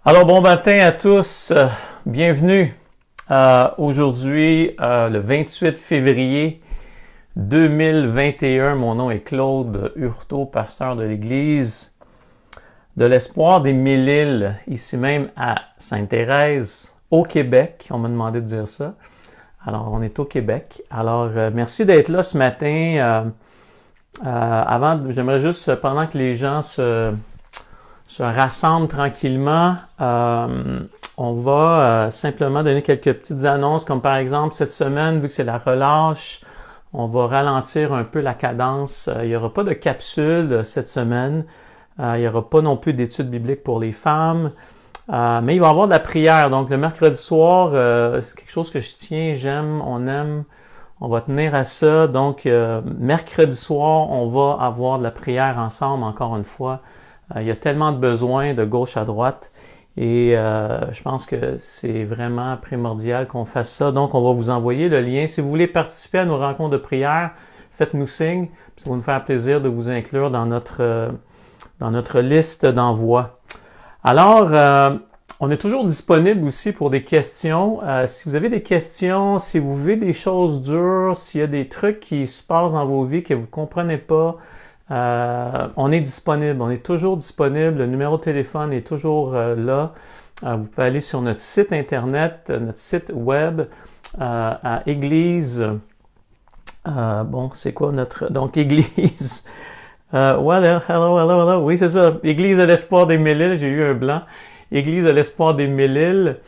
Alors, bon matin à tous. Bienvenue. Aujourd'hui, le 28 février 2021. Mon nom est Claude Hurtaud, pasteur de l'Église de l'Espoir des Mille-Îles, ici même à Sainte-Thérèse, au Québec. On m'a demandé de dire ça. Alors, on est au Québec. Alors, merci d'être là ce matin. J'aimerais juste, pendant que les gens se rassemblent tranquillement, on va simplement donner quelques petites annonces, comme par exemple cette semaine, vu que c'est la relâche, on va ralentir un peu la cadence. Il n'y aura pas de capsule cette semaine. Il n'y aura pas non plus d'études bibliques pour les femmes. Mais il va y avoir de la prière. Donc le mercredi soir, c'est quelque chose que je tiens, j'aime, on aime. On va tenir à ça. Donc mercredi soir, on va avoir de la prière ensemble, encore une fois. Il y a tellement de besoins de gauche à droite et je pense que c'est vraiment primordial qu'on fasse ça. Donc, on va vous envoyer le lien. Si vous voulez participer à nos rencontres de prière, faites-nous signe. Ça va nous faire plaisir de vous inclure dans notre liste d'envoi. Alors, on est toujours disponible aussi pour des questions. Si vous avez des questions, si vous vivez des choses dures, s'il y a des trucs qui se passent dans vos vies que vous ne comprenez pas, on est disponible, on est toujours disponible, le numéro de téléphone est toujours là. Vous pouvez aller sur notre site internet, notre site web à Église. C'est quoi notre... Donc, Église... hello. Oui, c'est ça. Église de l'Espoir des Mille-Îles, j'ai eu un blanc. Église de l'Espoir des Mille-Îles.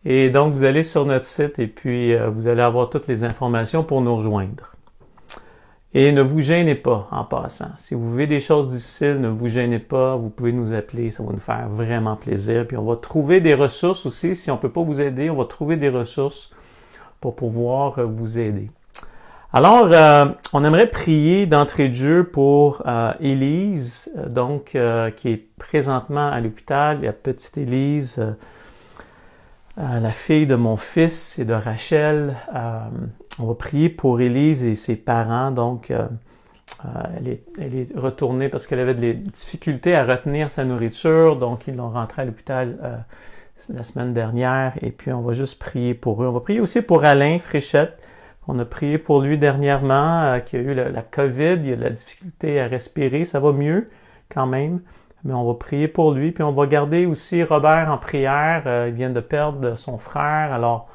Et donc, vous allez sur notre site et puis vous allez avoir toutes les informations pour nous rejoindre. Et ne vous gênez pas en passant. Si vous vivez des choses difficiles, ne vous gênez pas. Vous pouvez nous appeler, ça va nous faire vraiment plaisir. Puis on va trouver des ressources aussi. Si on ne peut pas vous aider, on va trouver des ressources pour pouvoir vous aider. Alors, on aimerait prier d'entrée de jeu pour Élise, qui est présentement à l'hôpital. Il y a petite Élise, la fille de mon fils et de Rachel. On va prier pour Élise et ses parents. Donc, elle est retournée parce qu'elle avait des difficultés à retenir sa nourriture. Donc, ils l'ont rentrée à l'hôpital la semaine dernière. Et puis, on va juste prier pour eux. On va prier aussi pour Alain Fréchette. On a prié pour lui dernièrement, qui a eu la COVID. Il a de la difficulté à respirer. Ça va mieux quand même. Mais on va prier pour lui. Puis, on va garder aussi Robert en prière. Il vient de perdre son frère. Alors,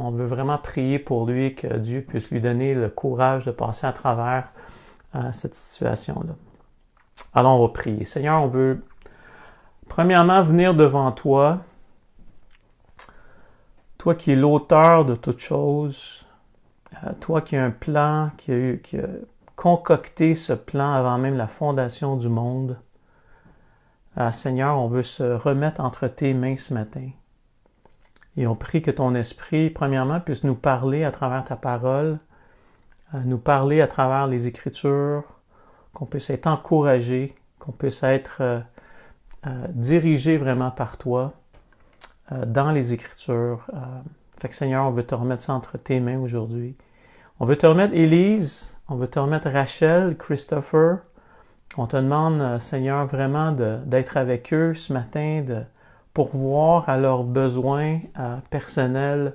on veut vraiment prier pour lui, que Dieu puisse lui donner le courage de passer à travers cette situation-là. Alors, on va prier. Seigneur, on veut premièrement venir devant toi, toi qui es l'auteur de toutes choses, toi qui as un plan, qui a concocté ce plan avant même la fondation du monde. Seigneur, on veut se remettre entre tes mains ce matin. Et on prie que ton esprit, premièrement, puisse nous parler à travers ta parole, nous parler à travers les Écritures, qu'on puisse être encouragé, qu'on puisse être dirigé vraiment par toi dans les Écritures. Fait que Seigneur, on veut te remettre ça entre tes mains aujourd'hui. On veut te remettre Élise, on veut te remettre Rachel, Christopher. On te demande, Seigneur, vraiment d'être avec eux ce matin, de pourvoir à leurs besoins personnels,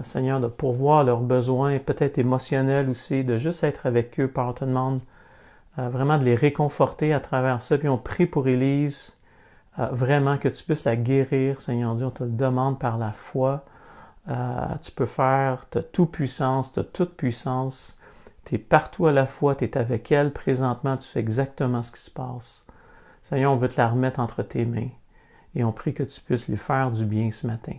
Seigneur, de pourvoir à leurs besoins peut-être émotionnels aussi, de juste être avec eux. Père, on te demande vraiment de les réconforter à travers ça. Puis on prie pour Élise, vraiment que tu puisses la guérir, Seigneur Dieu. On te le demande par la foi. Tu peux faire, tu as toute puissance, tu as toute puissance. Tu es partout à la fois, tu es avec elle présentement, tu sais exactement ce qui se passe. Seigneur, on veut te la remettre entre tes mains. Et on prie que tu puisses lui faire du bien ce matin.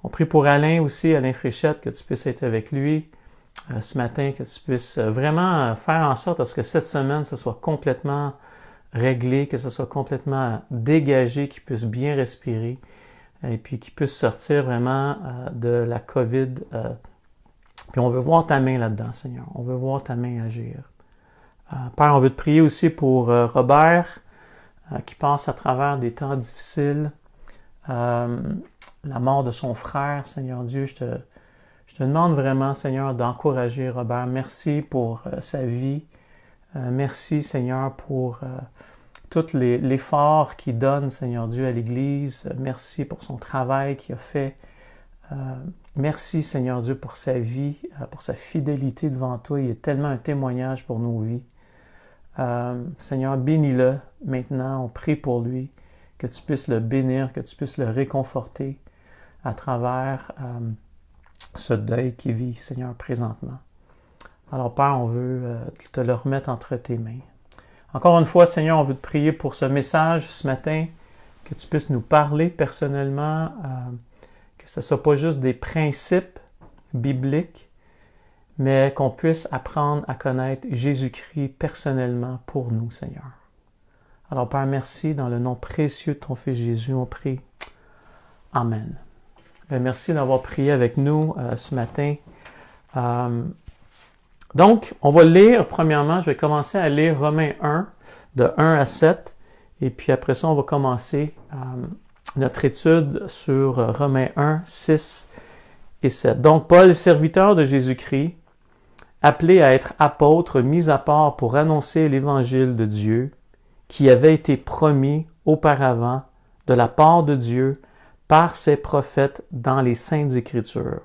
On prie pour Alain aussi, Alain Fréchette, que tu puisses être avec lui ce matin, que tu puisses vraiment faire en sorte à ce que cette semaine, ce soit complètement réglé, que ce soit complètement dégagé, qu'il puisse bien respirer et puis qu'il puisse sortir vraiment de la COVID. Puis on veut voir ta main là-dedans, Seigneur. On veut voir ta main agir. Père, on veut te prier aussi pour Robert, qui passe à travers des temps difficiles, la mort de son frère, Seigneur Dieu, je te demande vraiment, Seigneur, d'encourager Robert. Merci pour sa vie. Merci, Seigneur, pour tout l'effort qu'il donne, Seigneur Dieu, à l'Église. Merci pour son travail qu'il a fait. Merci, Seigneur Dieu, pour sa vie, pour sa fidélité devant toi. Il est tellement un témoignage pour nos vies. Seigneur, bénis-le maintenant. On prie pour lui, que tu puisses le bénir, que tu puisses le réconforter à travers ce deuil qu'il vit, Seigneur, présentement. Alors, Père, on veut te le remettre entre tes mains. Encore une fois, Seigneur, on veut te prier pour ce message ce matin, que tu puisses nous parler personnellement, que ce ne soit pas juste des principes bibliques, mais qu'on puisse apprendre à connaître Jésus-Christ personnellement pour nous, Seigneur. Alors, Père, merci. Dans le nom précieux de ton Fils Jésus, on prie. Amen. Merci d'avoir prié avec nous ce matin. Donc, on va lire, premièrement, je vais commencer à lire Romains 1, de 1 à 7, et puis après ça, on va commencer notre étude sur Romains 1, 6 et 7. Donc, Paul, serviteur de Jésus-Christ, appelé à être apôtre, mis à part pour annoncer l'Évangile de Dieu, qui avait été promis auparavant de la part de Dieu par ses prophètes dans les Saintes Écritures,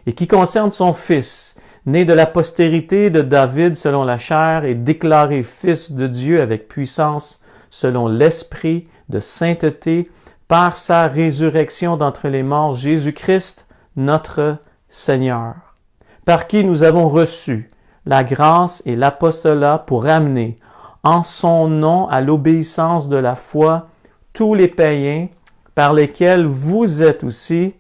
et qui concerne son Fils, né de la postérité de David selon la chair et déclaré Fils de Dieu avec puissance selon l'Esprit de sainteté par sa résurrection d'entre les morts, Jésus-Christ, notre Seigneur, par qui nous avons reçu la grâce et l'apostolat pour amener en son nom à l'obéissance de la foi tous les païens par lesquels vous êtes aussi,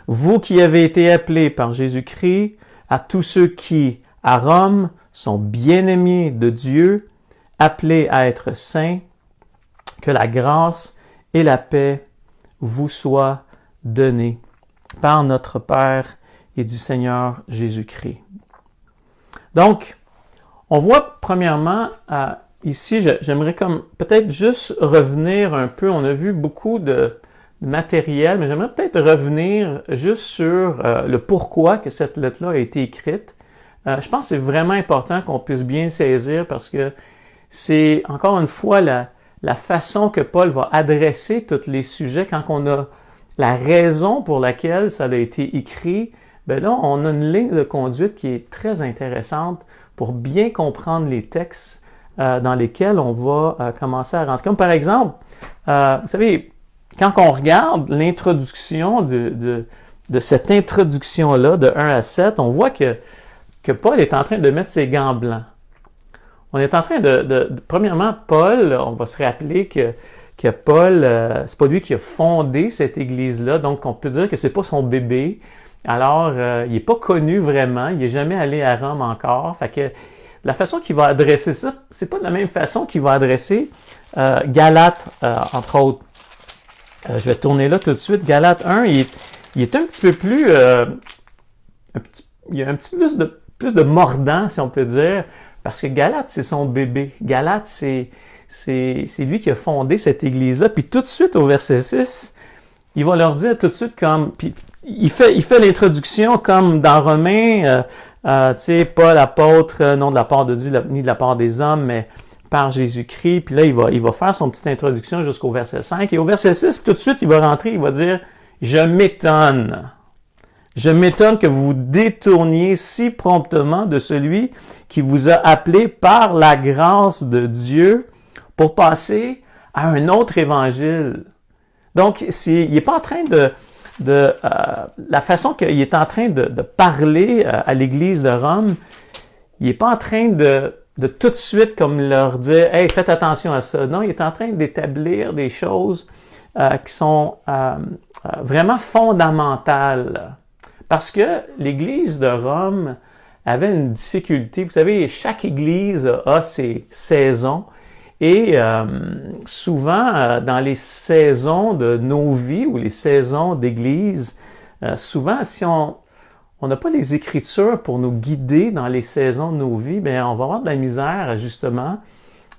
vous qui avez été appelés par Jésus-Christ, à tous ceux qui, à Rome, sont bien-aimés de Dieu, appelés à être saints, que la grâce et la paix vous soient données par notre Père et du Seigneur Jésus-Christ. Donc, on voit premièrement, ici, j'aimerais comme peut-être juste revenir un peu, on a vu beaucoup de matériel, mais j'aimerais peut-être revenir juste sur le pourquoi que cette lettre-là a été écrite. Je pense que c'est vraiment important qu'on puisse bien saisir parce que c'est encore une fois la façon que Paul va adresser tous les sujets quand on a la raison pour laquelle ça a été écrit. Ben là, on a une ligne de conduite qui est très intéressante pour bien comprendre les textes dans lesquels on va commencer à rentrer. Comme par exemple, vous savez, quand on regarde l'introduction de cette introduction-là, de 1 à 7, on voit que Paul est en train de mettre ses gants blancs. On est en train premièrement, Paul, on va se rappeler que Paul, c'est pas lui qui a fondé cette église-là, donc on peut dire que c'est pas son bébé. Alors, il n'est pas connu vraiment, il n'est jamais allé à Rome encore. Fait que la façon qu'il va adresser ça, c'est pas de la même façon qu'il va adresser Galates, entre autres. Je vais tourner là tout de suite. Galates 1, il est un petit peu plus... il y a un petit peu plus de mordant, si on peut dire, parce que Galates, c'est son bébé. Galates, c'est lui qui a fondé cette église-là. Puis tout de suite, au verset 6, il va leur dire tout de suite comme... Puis il fait l'introduction comme dans Romains, tu sais, Paul, apôtre, non de la part de Dieu, ni de la part des hommes, mais par Jésus-Christ. Puis là, il va faire son petite introduction jusqu'au verset 5. Et au verset 6, tout de suite, il va rentrer, il va dire « Je m'étonne. Je m'étonne que vous vous détourniez si promptement de celui qui vous a appelé par la grâce de Dieu pour passer à un autre évangile. » Donc, il n'est pas en train la façon qu'il est en train de parler à l'Église de Rome, il n'est pas en train de tout de suite comme leur dire « Hey, faites attention à ça ». Non, il est en train d'établir des choses qui sont vraiment fondamentales. Parce que l'Église de Rome avait une difficulté. Vous savez, chaque Église a ses saisons. Et souvent, dans les saisons de nos vies ou les saisons d'Église, souvent, si on n'a pas les Écritures pour nous guider dans les saisons de nos vies, bien, on va avoir de la misère, justement,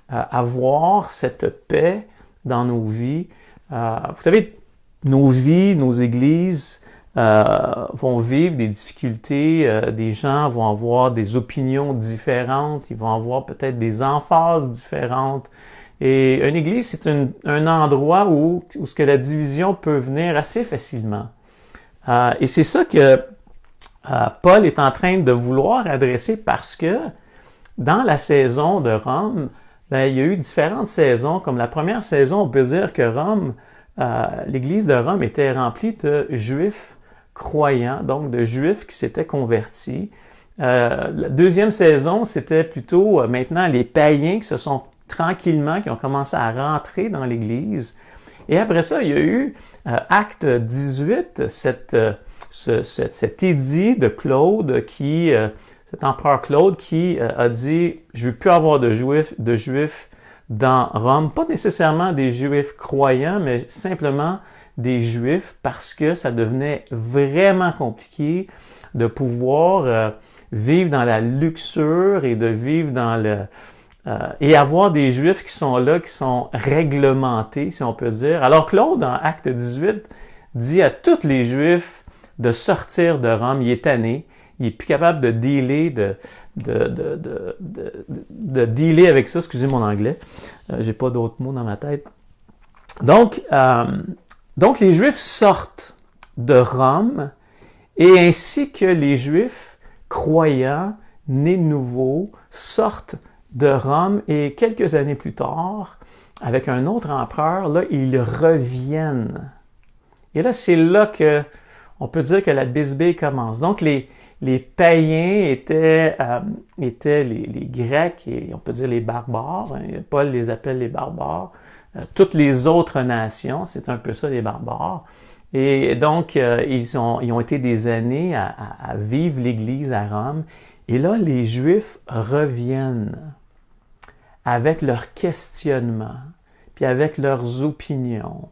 à voir cette paix dans nos vies. Vous savez, nos vies, nos églises vont vivre des difficultés, des gens vont avoir des opinions différentes, ils vont avoir peut-être des emphases différentes, Et une église, c'est un endroit où ce que la division peut venir assez facilement. Et c'est ça que Paul est en train de vouloir adresser parce que dans la saison de Rome, ben, il y a eu différentes saisons. Comme la première saison, on peut dire que Rome, l'église de Rome était remplie de juifs croyants, donc de juifs qui s'étaient convertis. La deuxième saison, c'était plutôt maintenant les païens qui se sont qui ont commencé à rentrer dans l'Église. Et après ça, il y a eu Acte 18, cet édit de Claude cet empereur Claude qui a dit « Je ne veux plus avoir de juifs dans Rome », pas nécessairement des juifs croyants, mais simplement des juifs parce que ça devenait vraiment compliqué de pouvoir vivre dans la luxure et de vivre dans et avoir des Juifs qui sont là, qui sont réglementés, si on peut dire. Alors Claude, en Acte 18, dit à tous les Juifs de sortir de Rome. Il est tanné. Il est plus capable de dealer, de dealer avec ça. Excusez mon anglais. J'ai pas d'autres mots dans ma tête. Donc les Juifs sortent de Rome et ainsi que les Juifs croyants, nés de nouveau, sortent de Rome et quelques années plus tard, avec un autre empereur, là, ils reviennent. Et là, c'est là que on peut dire que la bisbille commence. Donc, les païens étaient les Grecs et on peut dire les barbares. Hein, Paul les appelle les barbares. Toutes les autres nations, c'est un peu ça, les barbares. Et donc, ils ont été des années à vivre l'Église à Rome. Et là, les Juifs reviennent avec leurs questionnements, puis avec leurs opinions,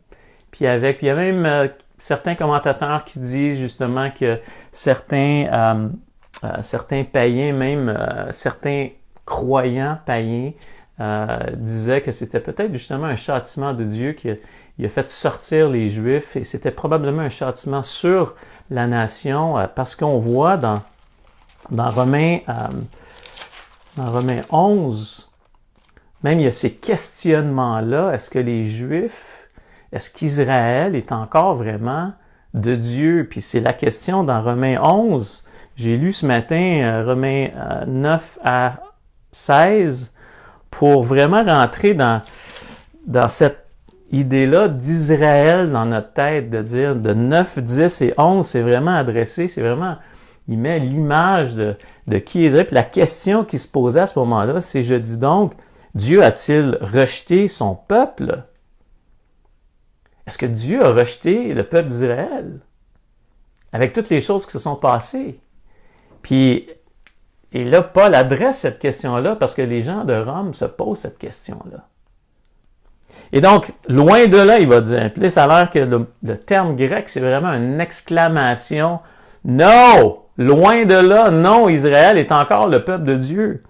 puis il y a même certains commentateurs qui disent justement que certains païens, même certains croyants païens, disaient que c'était peut-être justement un châtiment de Dieu qui a fait sortir les Juifs, et c'était probablement un châtiment sur la nation, parce qu'on voit dans Romains 11, même il y a ces questionnements-là. Est-ce que les Juifs, est-ce qu'Israël est encore vraiment de Dieu? Puis c'est la question dans Romains 11. J'ai lu ce matin Romains 9 à 16 pour vraiment rentrer dans cette idée-là d'Israël dans notre tête, de dire de 9, 10 et 11, c'est vraiment adressé, c'est vraiment, il met l'image de qui est Israël. Puis la question qui se posait à ce moment-là, c'est, je dis donc, Dieu a-t-il rejeté son peuple? Est-ce que Dieu a rejeté le peuple d'Israël? Avec toutes les choses qui se sont passées. Puis, et là, Paul adresse cette question-là parce que les gens de Rome se posent cette question-là. Et donc, loin de là, il va dire, puis là, ça a l'air que le terme grec, c'est vraiment une exclamation. Non! Loin de là, non, Israël est encore le peuple de Dieu.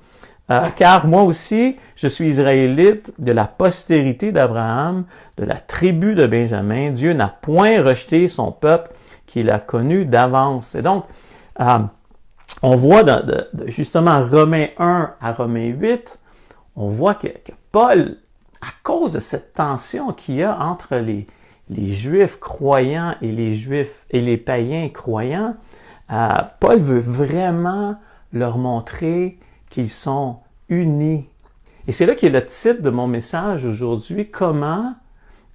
Car moi aussi, je suis israélite de la postérité d'Abraham, de la tribu de Benjamin. Dieu n'a point rejeté son peuple qu'il a connu d'avance. Et donc, on voit justement Romains 1 à Romains 8, on voit que Paul, à cause de cette tension qu'il y a entre les Juifs croyants et les païens croyants, Paul veut vraiment leur montrer qu'ils sont unis. Et c'est là qu'est le titre de mon message aujourd'hui, comment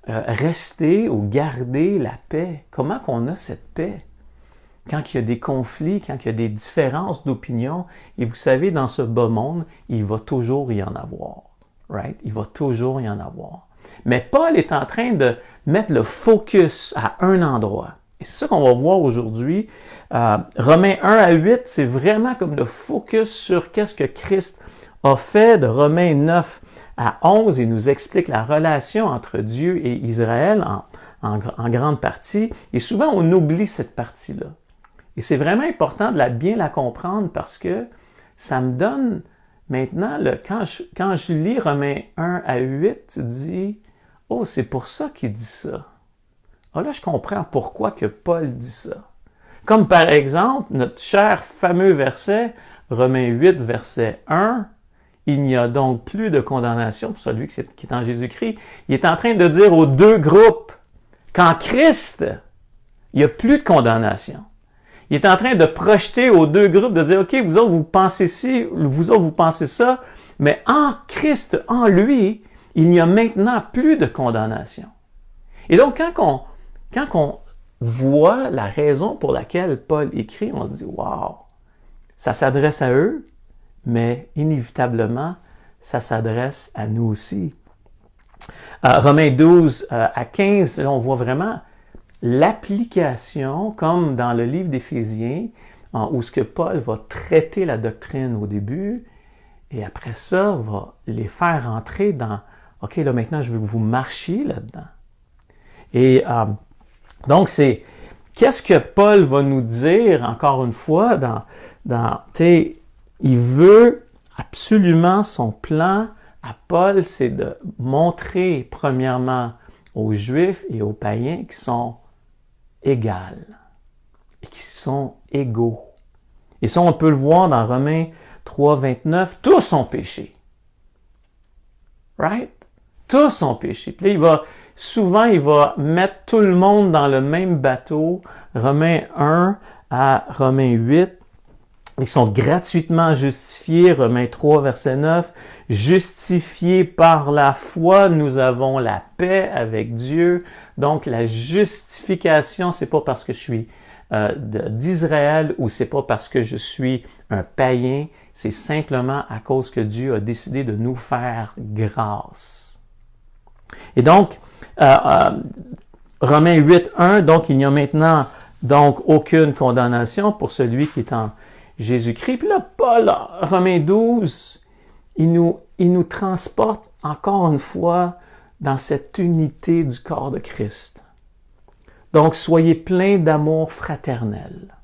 rester ou garder la paix. Comment qu'on a cette paix? Quand il y a des conflits, quand il y a des différences d'opinion, et vous savez, dans ce bas monde, il va toujours y en avoir. Right? Il va toujours y en avoir. Mais Paul est en train de mettre le focus à un endroit. Et c'est ça qu'on va voir aujourd'hui. Romains 1 à 8, c'est vraiment comme le focus sur qu'est-ce que Christ a fait. De Romains 9 à 11, il nous explique la relation entre Dieu et Israël en grande partie. Et souvent, on oublie cette partie-là. Et c'est vraiment important de bien la comprendre parce que ça me donne maintenant, quand je lis Romains 1 à 8, tu dis « Oh, c'est pour ça qu'il dit ça. » Ah là, je comprends pourquoi que Paul dit ça. Comme par exemple, notre cher fameux verset, Romains 8, verset 1, il n'y a donc plus de condamnation pour celui qui est en Jésus-Christ. Il est en train de dire aux deux groupes qu'en Christ, il n'y a plus de condamnation. Il est en train de projeter aux deux groupes, de dire, OK, vous autres, vous pensez ci, vous autres, vous pensez ça, mais en Christ, en lui, il n'y a maintenant plus de condamnation. Et donc, quand on voit la raison pour laquelle Paul écrit, on se dit, wow, ça s'adresse à eux, mais inévitablement, ça s'adresse à nous aussi. Romains 12 à 15, là, on voit vraiment l'application, comme dans le livre d'Éphésiens, où ce que Paul va traiter la doctrine au début, et après ça, va les faire entrer dans, OK, là maintenant, je veux que vous marchiez là-dedans. Et donc, qu'est-ce que Paul va nous dire, encore une fois, il veut absolument, son plan à Paul, c'est de montrer, premièrement, aux Juifs et aux païens qui sont égales et qui sont égaux. Et ça, on peut le voir dans Romains 3, 29, tous ont péché. Right? Tous ont péché. Puis là, souvent, il va mettre tout le monde dans le même bateau. Romains 1 à Romains 8. Ils sont gratuitement justifiés. Romains 3, verset 9. Justifiés par la foi, nous avons la paix avec Dieu. Donc, la justification, c'est pas parce que je suis d'Israël ou c'est pas parce que je suis un païen. C'est simplement à cause que Dieu a décidé de nous faire grâce. Et donc, Romains 8, 1, donc il n'y a maintenant donc aucune condamnation pour celui qui est en Jésus-Christ. Puis là, Paul, Romains 12, il nous transporte encore une fois dans cette unité du corps de Christ. Donc, soyez pleins d'amour fraternel.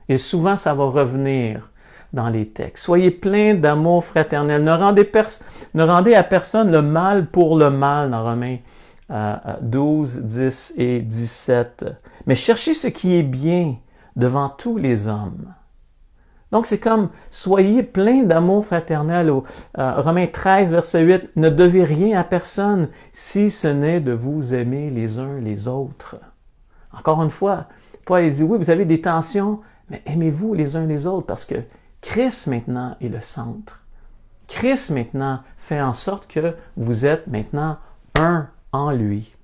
Et souvent, ça va revenir dans les textes. Soyez pleins d'amour fraternel. Ne rendez à personne le mal pour le mal dans Romains 12, 10 et 17. Mais cherchez ce qui est bien devant tous les hommes. Donc, c'est comme, soyez pleins d'amour fraternel. Romains 13, verset 8, ne devez rien à personne si ce n'est de vous aimer les uns les autres. Encore une fois, Paul dit, oui, vous avez des tensions, mais aimez-vous les uns les autres parce que Christ maintenant est le centre. Christ maintenant fait en sorte que vous êtes maintenant un en lui.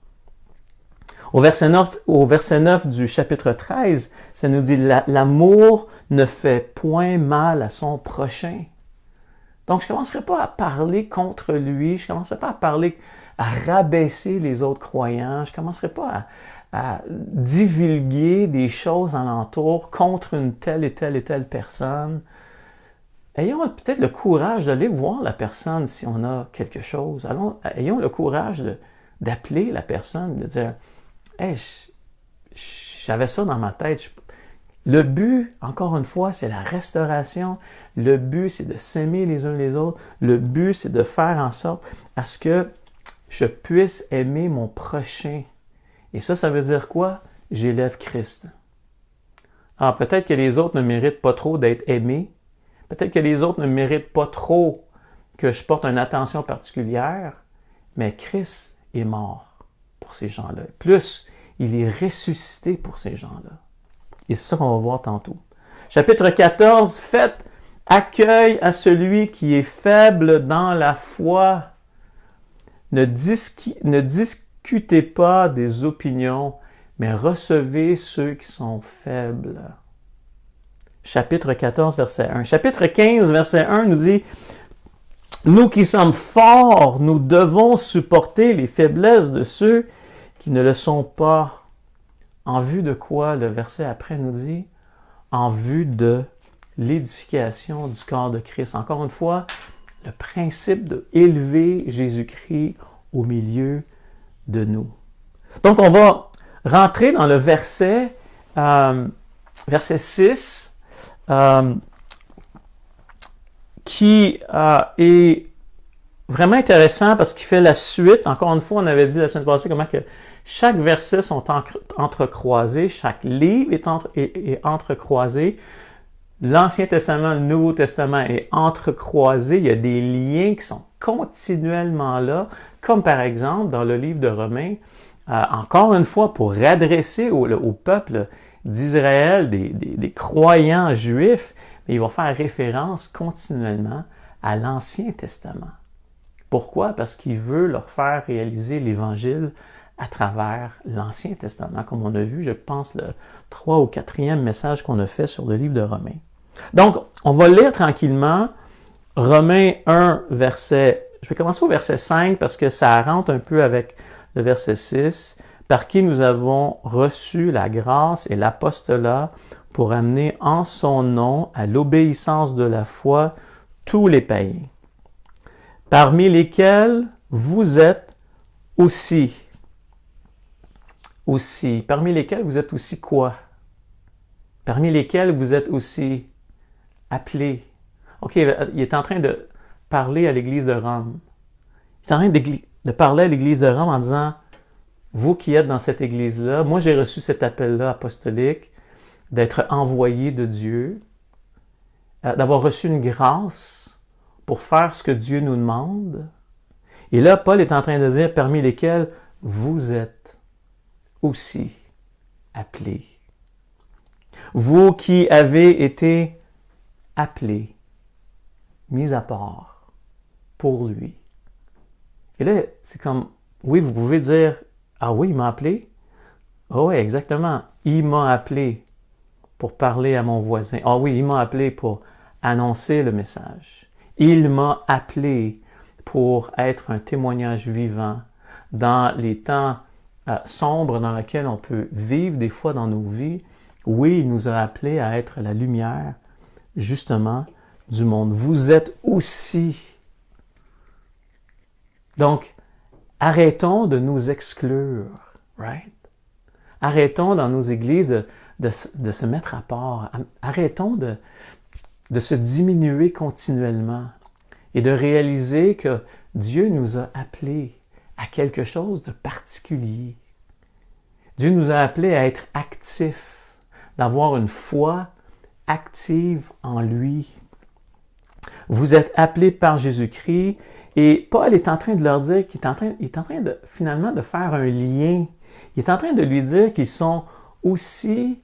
Au verset 9 du chapitre 13, ça nous dit « L'amour ne fait point mal à son prochain. » Donc, je ne commencerai pas à parler contre lui, je ne commencerai pas à rabaisser les autres croyants, je ne commencerai pas à divulguer des choses alentour contre une telle et telle et telle personne. Ayons peut-être le courage d'aller voir la personne si on a quelque chose. Ayons le courage d'appeler la personne, de dire « Hey, j'avais ça dans ma tête. » Le but, encore une fois, c'est la restauration. Le but, c'est de s'aimer les uns les autres. Le but, c'est de faire en sorte à ce que je puisse aimer mon prochain. Et ça veut dire quoi? J'élève Christ. Alors, peut-être que les autres ne méritent pas trop d'être aimés. Peut-être que les autres ne méritent pas trop que je porte une attention particulière. Mais Christ est mort pour ces gens-là. Plus, il est ressuscité pour ces gens-là. Et c'est ça qu'on va voir tantôt. Chapitre 14, faites accueil à celui qui est faible dans la foi. Ne discutez pas des opinions, mais recevez ceux qui sont faibles. Chapitre 14, verset 1. Chapitre 15, verset 1 nous dit « Nous qui sommes forts, nous devons supporter les faiblesses de ceux qui ne le sont pas. » En vue de quoi, le verset après nous dit? En vue de l'édification du corps de Christ. Encore une fois, le principe d'élever Jésus-Christ au milieu de nous. Donc, on va rentrer dans le verset 6, qui est vraiment intéressant parce qu'il fait la suite. Encore une fois, on avait dit la semaine passée comment que chaque verset sont entrecroisés, chaque livre est entrecroisé. l'Ancien Testament, le Nouveau Testament est entrecroisé. Il y a des liens qui sont continuellement là, comme par exemple dans le livre de Romains, encore une fois pour adresser au peuple d'Israël, des croyants juifs, mais il va faire référence continuellement à l'Ancien Testament. Pourquoi? Parce qu'il veut leur faire réaliser l'Évangile à travers l'Ancien Testament, comme on a vu, je pense, le 3 ou 4e message qu'on a fait sur le livre de Romains. Donc, on va lire tranquillement Romains 1, verset... Je vais commencer au verset 5 parce que ça rentre un peu avec le verset 6. Par qui nous avons reçu la grâce et l'apostolat pour amener en son nom à l'obéissance de la foi tous les païens, parmi lesquels vous êtes aussi. Parmi lesquels vous êtes aussi quoi? Parmi lesquels vous êtes aussi appelés. OK, il est en train de parler à l'Église de Rome. Il est en train de parler à l'Église de Rome en disant, vous qui êtes dans cette Église-là, moi j'ai reçu cet appel-là apostolique d'être envoyé de Dieu, d'avoir reçu une grâce pour faire ce que Dieu nous demande. Et là, Paul est en train de dire, parmi lesquels vous êtes aussi appelés. Vous qui avez été appelés, mis à part pour lui. Et là, c'est comme, oui, vous pouvez dire, ah oui, il m'a appelé? Ah oui, exactement. Il m'a appelé pour parler à mon voisin. Ah oui, il m'a appelé pour annoncer le message. Il m'a appelé pour être un témoignage vivant dans les temps sombres dans lesquels on peut vivre des fois dans nos vies. Oui, il nous a appelés à être la lumière, justement, du monde. Vous êtes aussi. Donc, arrêtons de nous exclure, right? Arrêtons dans nos églises de se mettre à part. Arrêtons de se diminuer continuellement et de réaliser que Dieu nous a appelés à quelque chose de particulier. Dieu nous a appelés à être actifs, d'avoir une foi active en lui. Vous êtes appelés par Jésus-Christ et Paul est en train de leur dire qu'il est en train de finalement de faire un lien. Il est en train de lui dire qu'ils sont aussi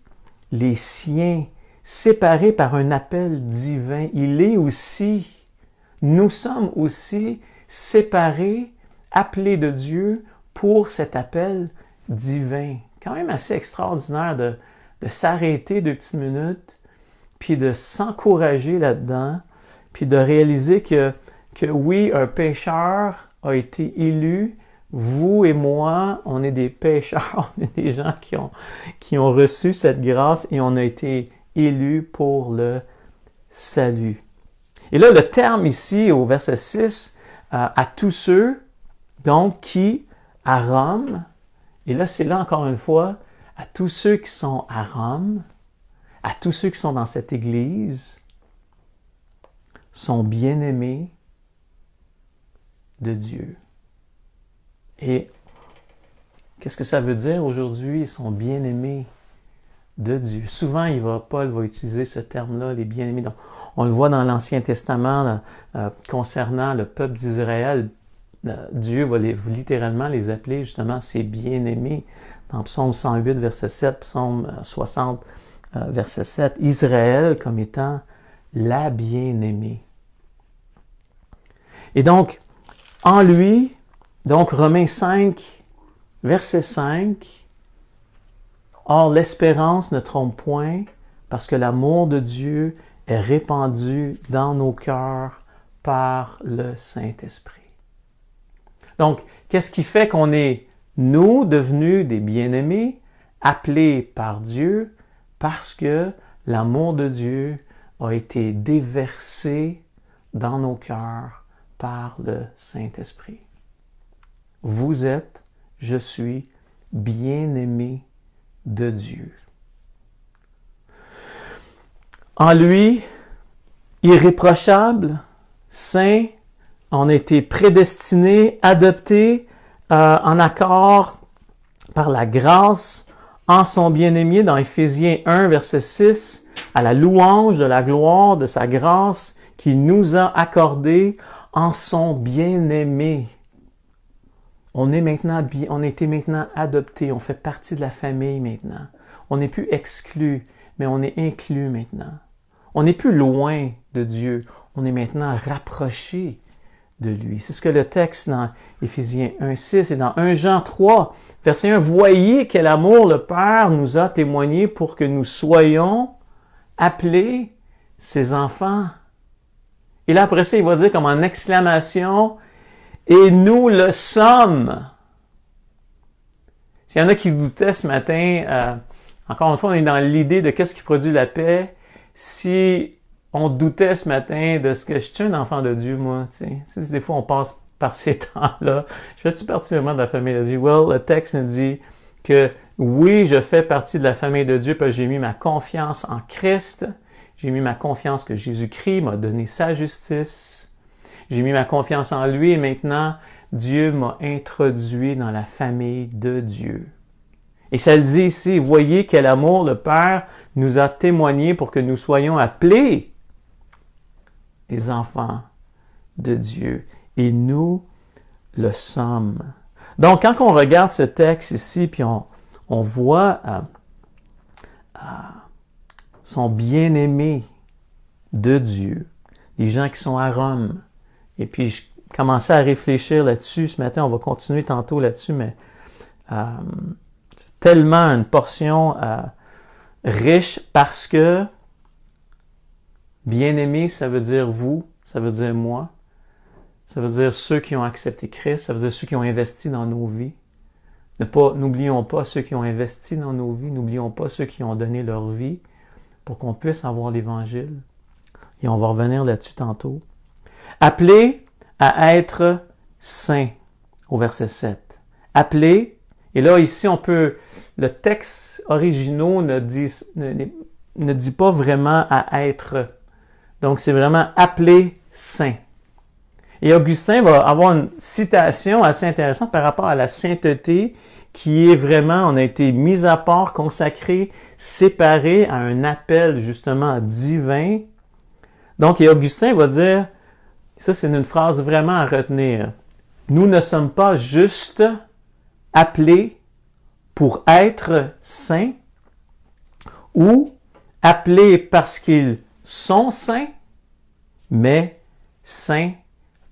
les siens, séparés par un appel divin. Il est aussi, nous sommes aussi séparés, appelés de Dieu pour cet appel divin. Quand même assez extraordinaire de s'arrêter 2 petites minutes, puis de s'encourager là-dedans, puis de réaliser que oui, un pécheur a été élu. Vous et moi, on est des pécheurs, on est des gens qui ont reçu cette grâce et on a été élus pour le salut. Et là, le terme ici, au verset 6, à tous ceux, donc, qui, à Rome, et là, c'est là encore une fois, à tous ceux qui sont à Rome, à tous ceux qui sont dans cette Église, sont bien-aimés de Dieu. Et qu'est-ce que ça veut dire aujourd'hui? Ils sont bien-aimés de Dieu. Souvent, Paul va utiliser ce terme-là, les bien-aimés. Donc, on le voit dans l'Ancien Testament concernant le peuple d'Israël. Dieu va littéralement les appeler justement ses bien-aimés. Dans Psaume 108, verset 7, Psaume 60, verset 7, Israël comme étant la bien-aimée. Et donc, en lui, donc Romains 5, verset 5, or l'espérance ne trompe point, parce que l'amour de Dieu est répandu dans nos cœurs par le Saint-Esprit. Donc, qu'est-ce qui fait qu'on est, nous, devenus des bien-aimés, appelés par Dieu, parce que l'amour de Dieu a été déversé dans nos cœurs par le Saint-Esprit. Vous êtes, je suis, bien-aimés de Dieu. En lui, irréprochable, saint, on a été prédestinés, adoptés en accord par la grâce en son bien-aimé dans Éphésiens 1, verset 6. à la louange de la gloire de sa grâce qu'il nous a accordée en son bien-aimé. On est maintenant, on a été maintenant adoptés, on fait partie de la famille maintenant. On n'est plus exclu, mais on est inclus maintenant. On n'est plus loin de Dieu, on est maintenant rapproché de lui. C'est ce que le texte dans Éphésiens 1,6 et dans 1 Jean 3, verset 1, « Voyez quel amour le Père nous a témoigné pour que nous soyons appelés ses enfants. » Et là, après ça, il va dire comme en exclamation, « Et nous le sommes. » S'il y en a qui doutaient ce matin, encore une fois, on est dans l'idée de qu'est-ce qui produit la paix. Si on doutait ce matin de ce que je suis un enfant de Dieu, moi, tu sais, des fois on passe par ces temps-là. Je fais-tu partie vraiment de la famille de Dieu? Well, le texte nous dit que oui, je fais partie de la famille de Dieu parce que j'ai mis ma confiance en Christ. J'ai mis ma confiance que Jésus-Christ m'a donné sa justice. J'ai mis ma confiance en lui et maintenant, Dieu m'a introduit dans la famille de Dieu. Et ça le dit ici, voyez quel amour le Père nous a témoigné pour que nous soyons appelés les enfants de Dieu. Et nous le sommes. Donc, quand on regarde ce texte ici, puis on voit son bien-aimé de Dieu, les gens qui sont à Rome. Et puis, je commençais à réfléchir là-dessus. Ce matin, on va continuer tantôt là-dessus, mais c'est tellement une portion riche parce que bien-aimé, ça veut dire vous, ça veut dire moi, ça veut dire ceux qui ont accepté Christ, ça veut dire ceux qui ont investi dans nos vies. N'oublions pas ceux qui ont investi dans nos vies, n'oublions pas ceux qui ont donné leur vie pour qu'on puisse avoir l'Évangile. Et on va revenir là-dessus tantôt. Appelés à être saints, au verset 7. Appelés, et là ici le texte original ne dit pas vraiment à être. Donc c'est vraiment appelés saints. Et Augustin va avoir une citation assez intéressante par rapport à la sainteté qui est vraiment, on a été mis à part, consacré, séparé à un appel justement divin. Donc, et Augustin va dire, ça c'est une phrase vraiment à retenir, nous ne sommes pas juste appelés pour être saints ou appelés parce qu'ils sont saints, mais saints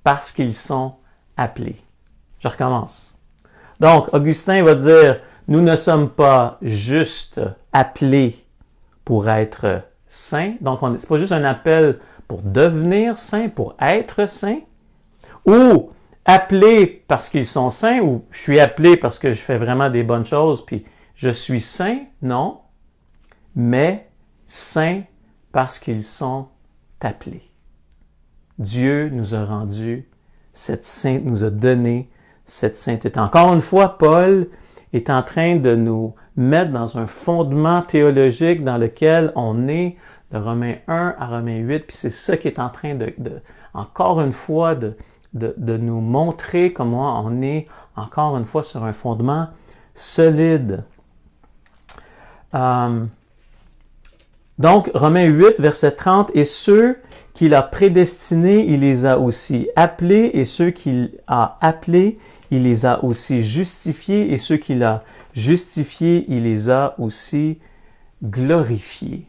parce qu'ils sont appelés. Je recommence. Donc, Augustin va dire, nous ne sommes pas juste appelés pour être saints. Donc, c'est pas juste un appel pour devenir saint, pour être saint, ou appelés parce qu'ils sont saints, ou je suis appelé parce que je fais vraiment des bonnes choses, puis je suis saint, non, mais saints parce qu'ils sont appelés. Dieu nous a rendu nous a donné cette sainteté. Encore une fois, Paul est en train de nous mettre dans un fondement théologique dans lequel on est de Romains 1 à Romains 8, puis c'est ça qui est en train encore une fois, de nous montrer comment on est, encore une fois, sur un fondement solide. Donc, Romains 8, verset 30, « Et ceux qu'il a prédestinés, il les a aussi appelés, et ceux qu'il a appelés, il les a aussi justifiés, et ceux qu'il a justifiés, il les a aussi glorifiés. »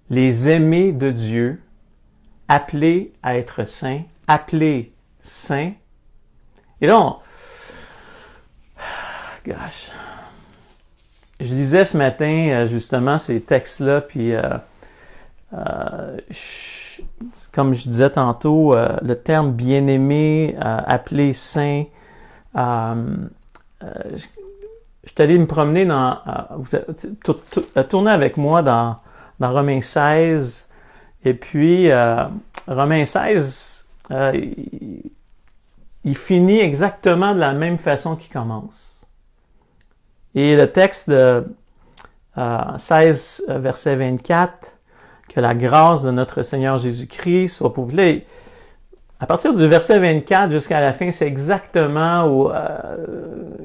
Les aimés de Dieu, appelés à être saints, appelés saints. Et là, je lisais ce matin justement ces textes-là, puis comme je disais tantôt, le terme bien-aimé, appelé saint, je suis allé me promener tourner avec moi dans Romains 16, et puis Romains 16, il finit exactement de la même façon qu'il commence. Et le texte de 16, verset 24, que la grâce de notre Seigneur Jésus-Christ soit pour vous. À partir du verset 24 jusqu'à la fin, c'est exactement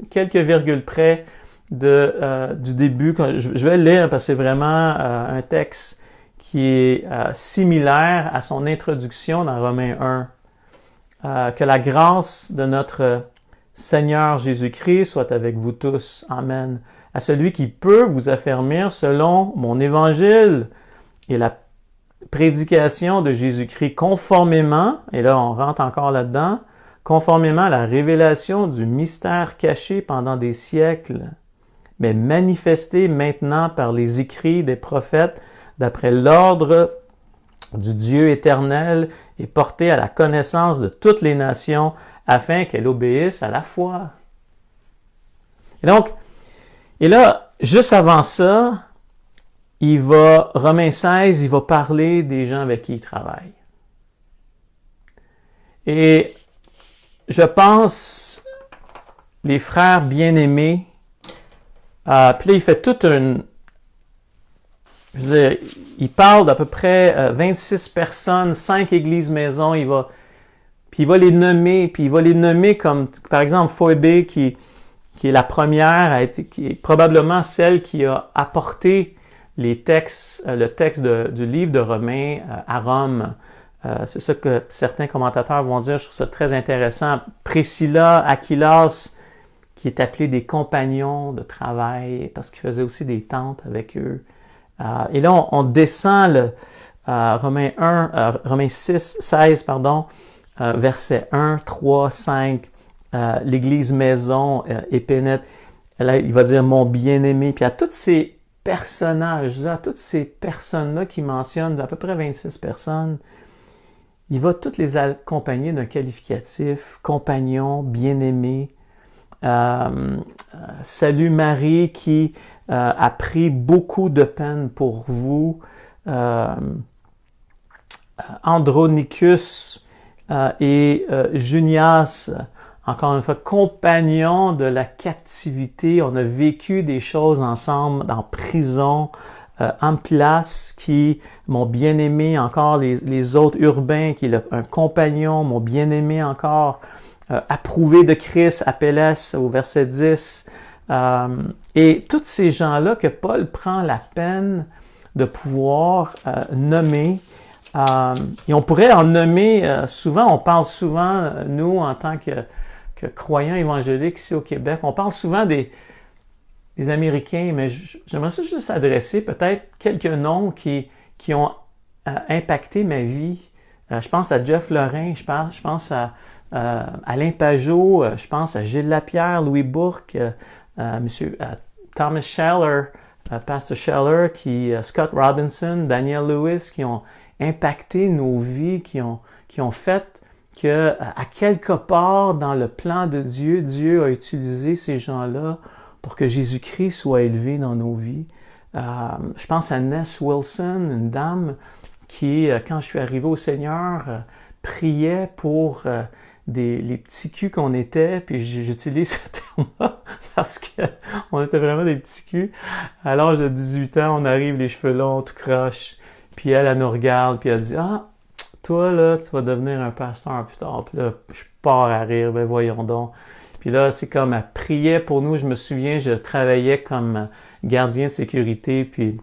quelques virgules près du début. Je vais le lire parce que c'est vraiment un texte qui est similaire à son introduction dans Romains 1. Que la grâce de notre Seigneur Jésus-Christ soit avec vous tous. Amen. À celui qui peut vous affermir selon mon évangile et la prédication de Jésus-Christ conformément, et là on rentre encore là-dedans, conformément à la révélation du mystère caché pendant des siècles, mais manifesté maintenant par les écrits des prophètes d'après l'ordre du Dieu éternel et porté à la connaissance de toutes les nations afin qu'elles obéissent à la foi. Et là, juste avant ça, Romains 16, il va parler des gens avec qui il travaille. Et je pense, les frères bien-aimés, puis là, il fait toute une... Je veux dire, il parle d'à peu près 26 personnes, 5 églises maisons, puis il va les nommer comme, par exemple, Phoebe, qui est la première, qui est probablement celle qui a apporté le texte du livre de Romains à Rome. C'est ça que certains commentateurs vont dire, je trouve ça très intéressant. Priscilla, Aquilas, qui est appelé des compagnons de travail, parce qu'ils faisaient aussi des tentes avec eux. Et là, on descend Romains 16, versets 1, 3, 5, l'Église maison, Épénète. Là, il va dire « mon bien-aimé ». Puis à tous ces personnages-là, toutes ces personnes-là qui mentionnent, à peu près 26 personnes, il va toutes les accompagner d'un qualificatif, compagnon, bien-aimé. Salut Marie qui a pris beaucoup de peine pour vous. Andronicus et Junias, encore une fois, compagnons de la captivité. On a vécu des choses ensemble en prison. Amplias, qui, mon bien-aimé, encore les autres, Urbain, qui est un compagnon, mon bien-aimé encore, approuvé de Christ, Apelles, au verset 10. Et tous ces gens-là que Paul prend la peine de pouvoir nommer. Et on pourrait en nommer souvent, on parle souvent, nous, en tant que croyants évangéliques ici au Québec, on parle souvent des Américains, mais j'aimerais ça juste adresser peut-être quelques noms qui ont impacté ma vie. Je pense à Jeff Lorrain, je pense à Alain Pajot, je pense à Gilles Lapierre, Louis Bourque, Thomas Scheller, Pastor Scheller, Scott Robinson, Daniel Lewis, qui ont impacté nos vies, qui ont fait que, à quelque part dans le plan de Dieu, Dieu a utilisé ces gens-là pour que Jésus-Christ soit élevé dans nos vies. Je pense à Ness Wilson, une dame qui, quand je suis arrivé au Seigneur, priait pour les petits culs qu'on était, puis j'utilise ce terme-là parce qu'on était vraiment des petits culs. À l'âge de 18 ans, on arrive les cheveux longs, tout croche, puis elle nous regarde, puis elle dit « Ah, toi, là, tu vas devenir un pasteur plus tard. » Puis là, je pars à rire, ben voyons donc. Puis là, c'est comme elle priait pour nous. Je me souviens, je travaillais comme gardien de sécurité, puis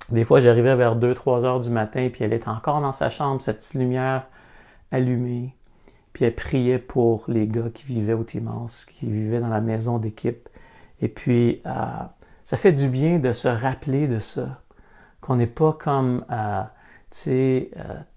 des fois, j'arrivais vers 2-3 heures du matin, puis elle était encore dans sa chambre, cette petite lumière allumée. Puis elle priait pour les gars qui vivaient au Timos, qui vivaient dans la maison d'équipe. Et puis, ça fait du bien de se rappeler de ça, qu'on n'est pas comme...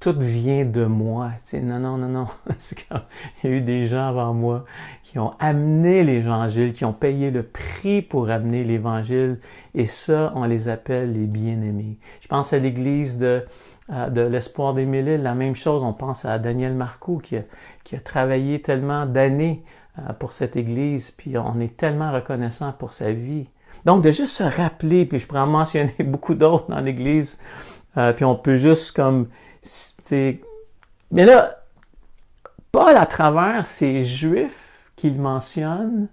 tout vient de moi. Non. C'est comme, il y a eu des gens avant moi qui ont amené l'Évangile, qui ont payé le prix pour amener l'Évangile. Et ça, on les appelle les bien-aimés. Je pense à l'Église de l'Espoir des Mille-Îles, la même chose. On pense à Daniel Marcoux qui a travaillé tellement d'années pour cette Église. Puis on est tellement reconnaissant pour sa vie. Donc, de juste se rappeler, puis je pourrais en mentionner beaucoup d'autres dans l'Église, puis on peut juste comme... Mais là, Paul, à travers ces Juifs qu'il mentionne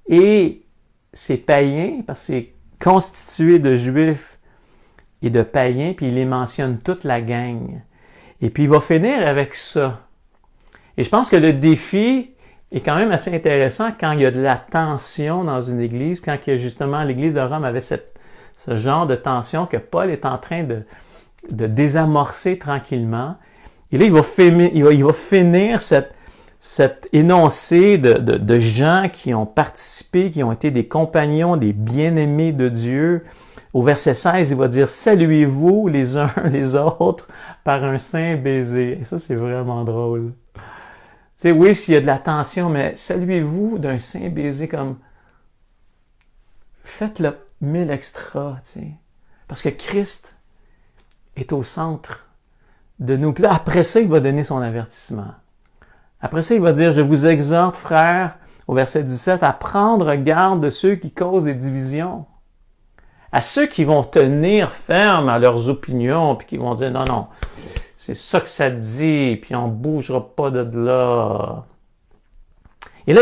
et ces païens, parce que c'est constitué de Juifs et de païens, puis il les mentionne toute la gang. Et puis il va finir avec ça. Et je pense que le défi est quand même assez intéressant quand il y a de la tension dans une église, quand justement l'église de Rome avait ce genre de tension que Paul est en train de désamorcer tranquillement. Et là, il va finir cet énoncé de gens qui ont participé, qui ont été des compagnons, des bien-aimés de Dieu. Au verset 16, il va dire « Saluez-vous les uns les autres par un saint baiser ». Et ça, c'est vraiment drôle. Tu sais, oui, s'il y a de la tension, mais saluez-vous d'un saint baiser comme... Faites-le 1000 extra, tu sais. Parce que Christ est au centre de nous. Puis là, après ça, il va donner son avertissement. Après ça, il va dire « Je vous exhorte, frères, au verset 17, à prendre garde de ceux qui causent des divisions. » À ceux qui vont tenir ferme à leurs opinions, puis qui vont dire « Non, non, c'est ça que ça dit, puis on ne bougera pas de là. » Et là,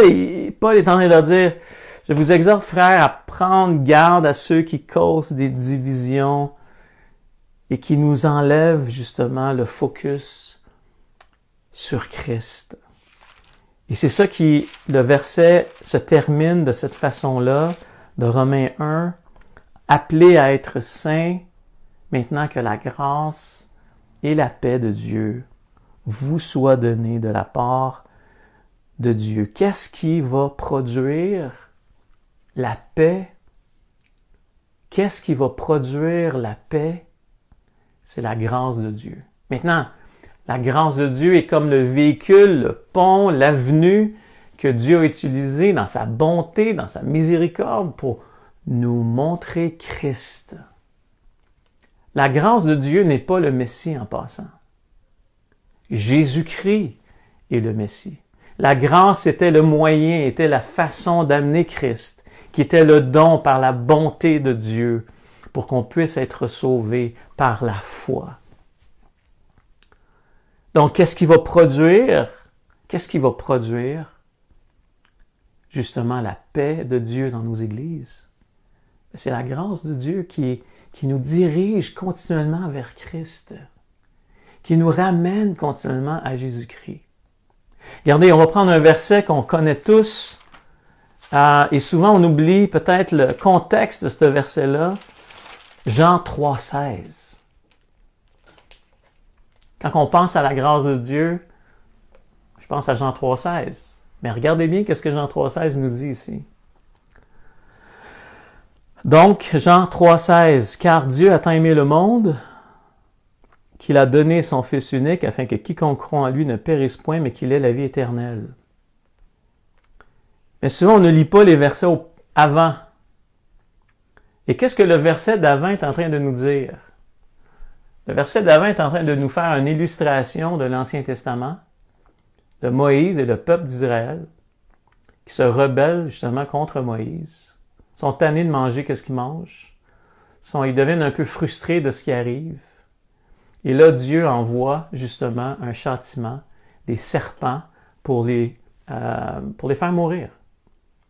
Paul est en train de leur dire « Je vous exhorte, frères, à prendre garde à ceux qui causent des divisions et qui nous enlèvent justement le focus sur Christ. » Et c'est ça qui, le verset se termine de cette façon-là, de Romains 1, appelés à être saints, maintenant que la grâce et la paix de Dieu vous soient données de la part de Dieu. Qu'est-ce qui va produire la paix? Qu'est-ce qui va produire la paix? C'est la grâce de Dieu. Maintenant, la grâce de Dieu est comme le véhicule, le pont, l'avenue que Dieu a utilisé dans sa bonté, dans sa miséricorde pour nous montrer Christ. La grâce de Dieu n'est pas le Messie en passant. Jésus-Christ est le Messie. La grâce était le moyen, était la façon d'amener Christ, qui était le don par la bonté de Dieu pour qu'on puisse être sauvé par la foi. Donc, qu'est-ce qui va produire? Qu'est-ce qui va produire justement la paix de Dieu dans nos églises? C'est la grâce de Dieu qui nous dirige continuellement vers Christ, qui nous ramène continuellement à Jésus-Christ. Regardez, on va prendre un verset qu'on connaît tous, et souvent on oublie peut-être le contexte de ce verset-là, Jean 3,16. Quand on pense à la grâce de Dieu, je pense à Jean 3,16. Mais regardez bien qu'est-ce que Jean 3,16 nous dit ici. Donc, Jean 3,16, « Car Dieu a tant aimé le monde qu'il a donné son Fils unique afin que quiconque croit en lui ne périsse point, mais qu'il ait la vie éternelle. » Mais souvent, on ne lit pas les versets avant. Et qu'est-ce que le verset d'avant est en train de nous dire? Le verset d'avant est en train de nous faire une illustration de l'Ancien Testament, de Moïse et le peuple d'Israël, qui se rebellent justement contre Moïse, sont tannés de manger qu'est-ce qu'ils mangent, ils deviennent un peu frustrés de ce qui arrive. Et là, Dieu envoie justement un châtiment, des serpents, pour les faire mourir.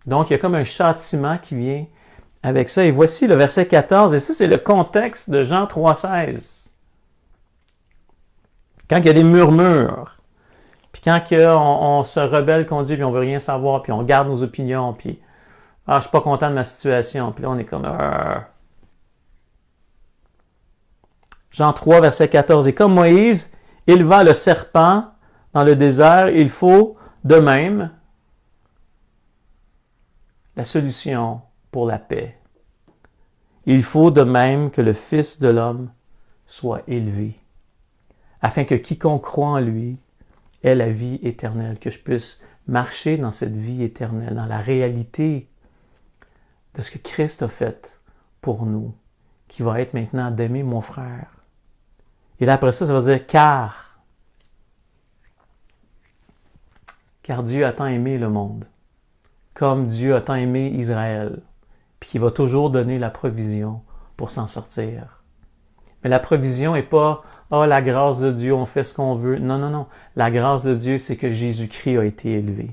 Donc, il y a comme un châtiment qui vient avec ça. Et voici le verset 14, et ça, c'est le contexte de Jean 3,16. Quand il y a des murmures, puis quand on se rebelle contre Dieu, puis on veut rien savoir, puis on garde nos opinions, puis « Ah, je suis pas content de ma situation », puis là, on est comme Jean 3, verset 14. « Et comme Moïse éleva le serpent dans le désert, il faut de même la solution pour la paix. Il faut de même que le Fils de l'homme soit élevé, afin que quiconque croit en lui ait la vie éternelle, que je puisse marcher dans cette vie éternelle, dans la réalité de ce que Christ a fait pour nous, qui va être maintenant d'aimer mon frère. » Et là, après ça, ça va dire « car Dieu a tant aimé le monde, comme Dieu a tant aimé Israël, puis qu'il va toujours donner la provision pour s'en sortir. » Mais la provision n'est pas « Ah, la grâce de Dieu, on fait ce qu'on veut. » Non, non, non. La grâce de Dieu, c'est que Jésus-Christ a été élevé.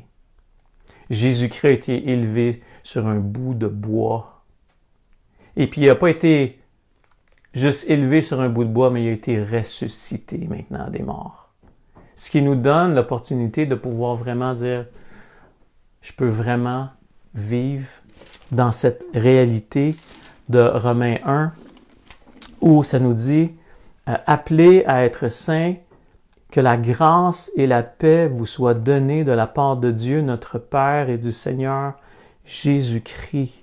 Jésus-Christ a été élevé sur un bout de bois. Et puis, il n'a pas été juste élevé sur un bout de bois, mais il a été ressuscité maintenant des morts. Ce qui nous donne l'opportunité de pouvoir vraiment dire je peux vraiment vivre dans cette réalité de Romains 1 où ça nous dit « Appelez à être saints, que la grâce et la paix vous soient données de la part de Dieu, notre Père et du Seigneur Jésus-Christ. »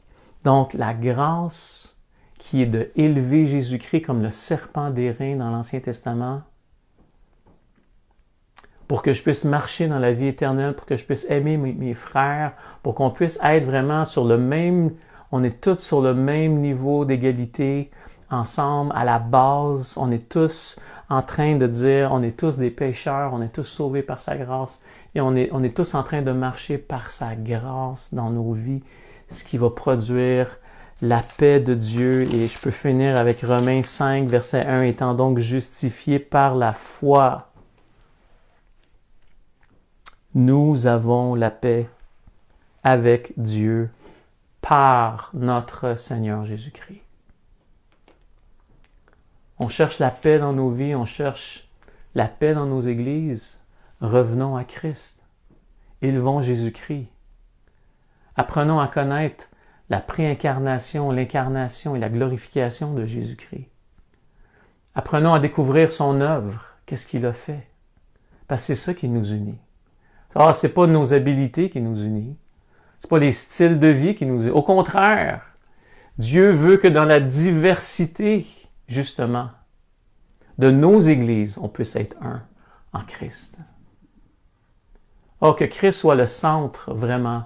Donc, la grâce qui est de élever Jésus-Christ comme le serpent d'airain dans l'Ancien Testament, pour que je puisse marcher dans la vie éternelle, pour que je puisse aimer mes frères, pour qu'on puisse être vraiment sur le même, on est tous sur le même niveau d'égalité, ensemble, à la base, on est tous en train de dire, on est tous des pécheurs, on est tous sauvés par sa grâce, et on est tous en train de marcher par sa grâce dans nos vies, ce qui va produire la paix de Dieu. Et je peux finir avec Romains 5, verset 1, étant donc justifiés par la foi, nous avons la paix avec Dieu par notre Seigneur Jésus-Christ. On cherche la paix dans nos vies, on cherche la paix dans nos églises. Revenons à Christ. Élevons Jésus-Christ. Apprenons à connaître la préincarnation, l'incarnation et la glorification de Jésus-Christ. Apprenons à découvrir son œuvre, qu'est-ce qu'il a fait. Parce que c'est ça qui nous unit. Alors, c'est pas nos habiletés qui nous unissent. C'est pas les styles de vie qui nous unissent. Au contraire, Dieu veut que dans la diversité, justement, de nos églises, on puisse être un en Christ. Or, que Christ soit le centre vraiment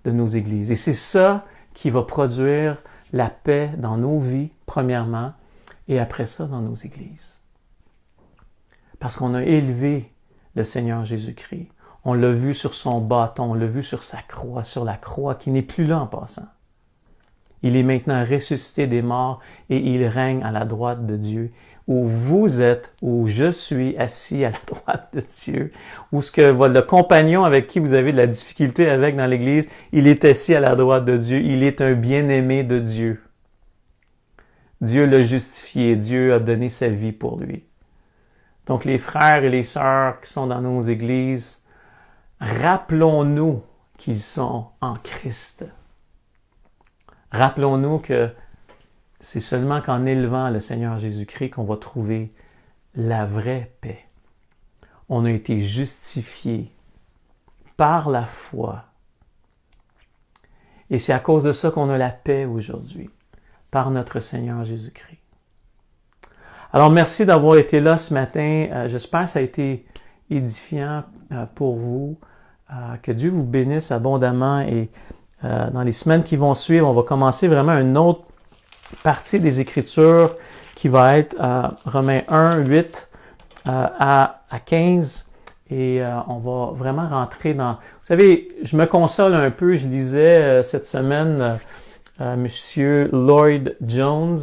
de nos églises. Et c'est ça qui va produire la paix dans nos vies, premièrement, et après ça, dans nos églises. Parce qu'on a élevé le Seigneur Jésus-Christ. On l'a vu sur son bâton, on l'a vu sur sa croix, sur la croix, qui n'est plus là en passant. Il est maintenant ressuscité des morts et il règne à la droite de Dieu. Où vous êtes, où je suis assis à la droite de Dieu, où ce que le compagnon avec qui vous avez de la difficulté avec dans l'Église, il est assis à la droite de Dieu. Il est un bien-aimé de Dieu. Dieu l'a justifié. Dieu a donné sa vie pour lui. Donc les frères et les sœurs qui sont dans nos églises, rappelons-nous qu'ils sont en Christ. Rappelons-nous que c'est seulement qu'en élevant le Seigneur Jésus-Christ qu'on va trouver la vraie paix. On a été justifiés par la foi. Et c'est à cause de ça qu'on a la paix aujourd'hui, par notre Seigneur Jésus-Christ. Alors, merci d'avoir été là ce matin. J'espère que ça a été édifiant pour vous. Que Dieu vous bénisse abondamment et dans les semaines qui vont suivre, on va commencer vraiment une autre partie des Écritures qui va être Romains 1, 8 à 15. Et on va vraiment rentrer dans... Vous savez, je me console un peu. Je lisais cette semaine Monsieur Lloyd Jones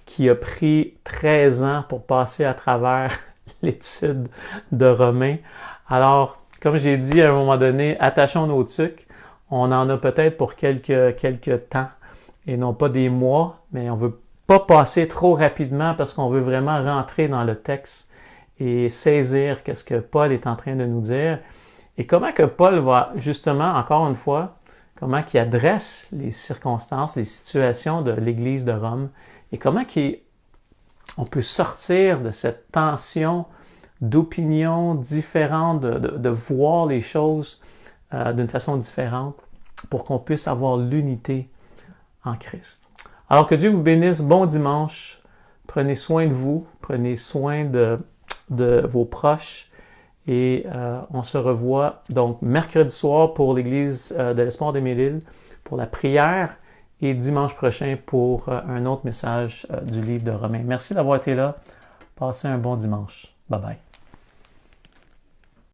qui a pris 13 ans pour passer à travers l'étude de Romains. Alors, comme j'ai dit à un moment donné, attachons nos tuques. On en a peut-être pour quelques temps et non pas des mois, mais on veut pas passer trop rapidement parce qu'on veut vraiment rentrer dans le texte et saisir qu'est-ce que Paul est en train de nous dire et comment que Paul va justement, encore une fois, comment qu'il adresse les circonstances, les situations de l'Église de Rome et comment on peut sortir de cette tension d'opinions différentes, de voir les choses d'une façon différente pour qu'on puisse avoir l'unité en Christ. Alors que Dieu vous bénisse, bon dimanche, prenez soin de vous, prenez soin de vos proches et on se revoit donc mercredi soir pour l'Église de l'Espoir de Mille-Îles pour la prière et dimanche prochain pour un autre message du livre de Romains. Merci d'avoir été là. Passez un bon dimanche. Bye bye.